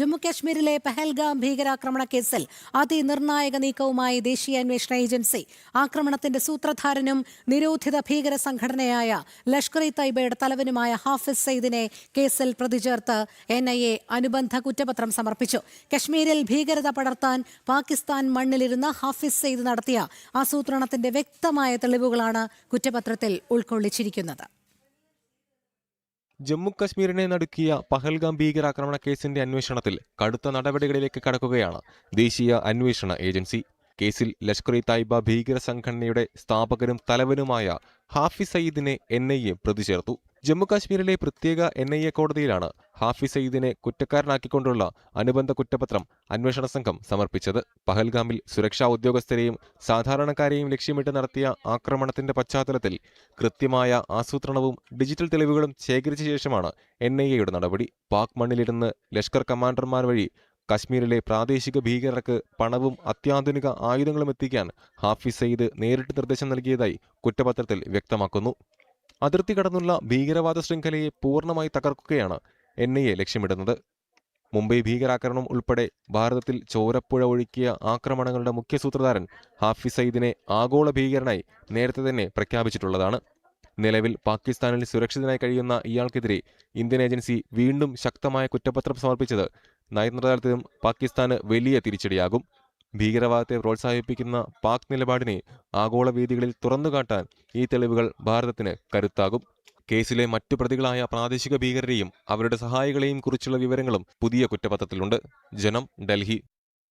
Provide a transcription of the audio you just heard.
ജമ്മുകശ്മീരിലെ പഹൽഗാം ഭീകരാക്രമണ കേസിൽ അതിനിർണായക നീക്കവുമായി ദേശീയ അന്വേഷണ ഏജൻസി. ആക്രമണത്തിന്റെ സൂത്രധാരനും നിരോധിത ഭീകര സംഘടനയായ ലഷ്കർ-ഇ-തയ്ബയുടെ തലവനുമായ ഹാഫിസ് സയ്യിദിനെ കേസിൽ പ്രതിചേർത്ത് NIA അനുബന്ധ കുറ്റപത്രം സമർപ്പിച്ചു. കശ്മീരിൽ ഭീകരത പടർത്താൻ പാകിസ്ഥാൻ മണ്ണിലിരുന്ന ഹാഫിസ് സയ്യിദ് നടത്തിയ ആസൂത്രണത്തിന്റെ വ്യക്തമായ തെളിവുകളാണ് കുറ്റപത്രത്തിൽ ഉൾക്കൊള്ളിച്ചിരിക്കുന്നത്. ജമ്മു കശ്മീരിനെ നടുക്കിയ പഹൽഗാം ഭീകരാക്രമണ കേസിന്റെ അന്വേഷണത്തിൽ കടുത്ത നടപടികളിലേക്ക് കടക്കുകയാണ് ദേശീയ അന്വേഷണ ഏജൻസി. കേസിൽ ലഷ്കർ-ഇ-തയ്ബ ഭീകര സംഘടനയുടെ സ്ഥാപകനും തലവനുമായ ഹാഫിസ് സയ്യിദിനെ NIA പ്രതി ചേർത്തു. ജമ്മു കാശ്മീരിലെ പ്രത്യേക NIA കോടതിയിലാണ് ഹാഫിസ് സയ്യിദിനെ കുറ്റക്കാരനാക്കിക്കൊണ്ടുള്ള അനുബന്ധ കുറ്റപത്രം അന്വേഷണ സംഘം സമർപ്പിച്ചത്. പഹൽഗാമിൽ സുരക്ഷാ ഉദ്യോഗസ്ഥരെയും സാധാരണക്കാരെയും ലക്ഷ്യമിട്ട് നടത്തിയ ആക്രമണത്തിന്റെ പശ്ചാത്തലത്തിൽ കൃത്യമായ ആസൂത്രണവും ഡിജിറ്റൽ തെളിവുകളും ശേഖരിച്ച ശേഷമാണ് NIAയുടെ നടപടി. പാക് മണ്ണിലിരുന്ന് ലഷ്കർ കമാൻഡർമാർ വഴി കശ്മീരിലെ പ്രാദേശിക ഭീകരർക്ക് പണവും അത്യാധുനിക ആയുധങ്ങളും എത്തിക്കാൻ ഹാഫിസ് സയ്യിദ് നേരിട്ട് നിർദ്ദേശം നൽകിയതായി കുറ്റപത്രത്തിൽ വ്യക്തമാക്കുന്നു. അതിർത്തി കടന്നുള്ള ഭീകരവാദ ശൃംഖലയെ പൂർണ്ണമായി തകർക്കുകയാണ് NIA ലക്ഷ്യമിടുന്നത്. മുംബൈ ഭീകരാക്രമണം ഉൾപ്പെടെ ഭാരതത്തിൽ ചോരപ്പുഴ ഒഴുക്കിയ ആക്രമണങ്ങളുടെ മുഖ്യ സൂത്രധാരൻ ഹാഫിസ് സയ്യിദിനെ ആഗോള ഭീകരനായി നേരത്തെ തന്നെ പ്രഖ്യാപിച്ചിട്ടുള്ളതാണ്. നിലവിൽ പാകിസ്ഥാനിൽ സുരക്ഷിതനായി കഴിയുന്ന ഇയാൾക്കെതിരെ ഇന്ത്യൻ ഏജൻസി വീണ്ടും ശക്തമായ കുറ്റപത്രം സമർപ്പിച്ചത് നയതന്ത്രതലത്തിലും പാകിസ്ഥാന് വലിയ തിരിച്ചടിയാകും. ഭീകരവാദത്തെ പ്രോത്സാഹിപ്പിക്കുന്ന പാക് നിലപാടിനെ ആഗോള വേദികളിൽ തുറന്നുകാട്ടാൻ ഈ തെളിവുകൾ ഭാരതത്തിന് കരുത്താകും. കേസിലെ മറ്റു പ്രതികളായ പ്രാദേശിക ഭീകരരെയും അവരുടെ സഹായികളെയും കുറിച്ചുള്ള വിവരങ്ങളും പുതിയ കുറ്റപത്രത്തിലുണ്ട്. ജനം, ഡൽഹി.